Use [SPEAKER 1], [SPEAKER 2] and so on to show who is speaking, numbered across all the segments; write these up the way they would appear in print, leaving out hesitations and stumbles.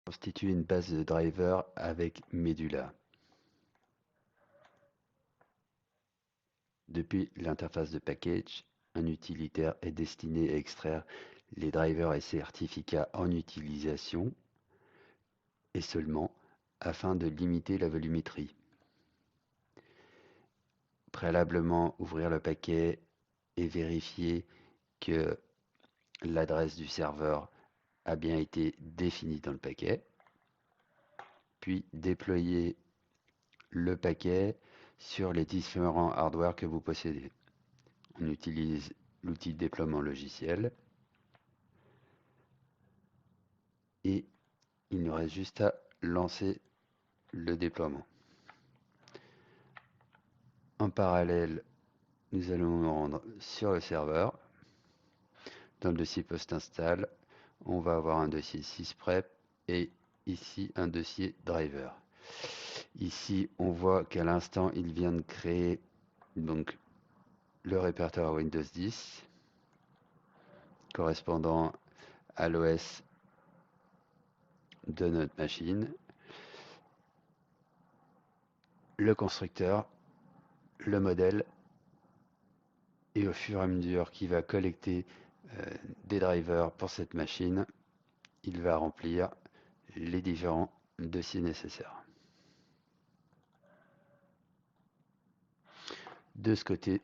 [SPEAKER 1] constituer une base de drivers avec Medula. Depuis l'interface de package, un utilitaire est destiné à extraire les drivers et certificats en utilisation et seulement afin de limiter la volumétrie. Préalablement, ouvrir le paquet et vérifier que l'adresse du serveur a bien été définie dans le paquet, puis déployer le paquet sur les différents hardware que vous possédez. On utilise l'outil de déploiement logiciel et il nous reste juste à lancer le déploiement. En parallèle, nous allons nous rendre sur le serveur. Dans le dossier post-install, on va avoir un dossier sysprep et ici un dossier driver. Ici, on voit qu'à l'instant, il vient de créer donc le répertoire Windows 10 correspondant à l'OS de notre machine, le constructeur, le modèle, et au fur et à mesure qu'il va collecter des drivers pour cette machine, il va remplir les différents dossiers nécessaires. De ce côté,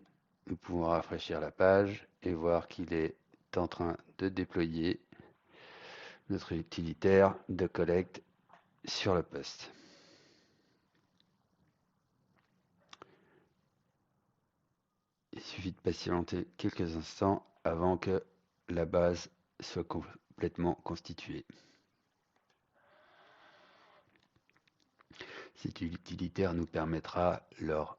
[SPEAKER 1] nous pouvons rafraîchir la page et voir qu'il est en train de déployer notre utilitaire de collecte sur le poste. Il suffit de patienter quelques instants avant que la base soit complètement constituée. Cet utilitaire nous permettra, lors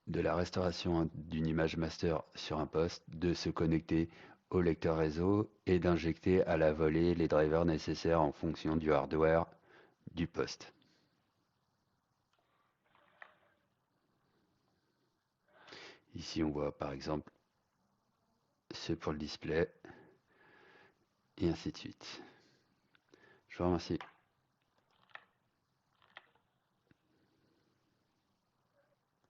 [SPEAKER 1] de la restauration d'une image master sur un poste, de se connecter au lecteur réseau et d'injecter à la volée les drivers nécessaires en fonction du hardware du poste. Ici, on voit par exemple ceux pour le display et ainsi de suite. Je vous remercie.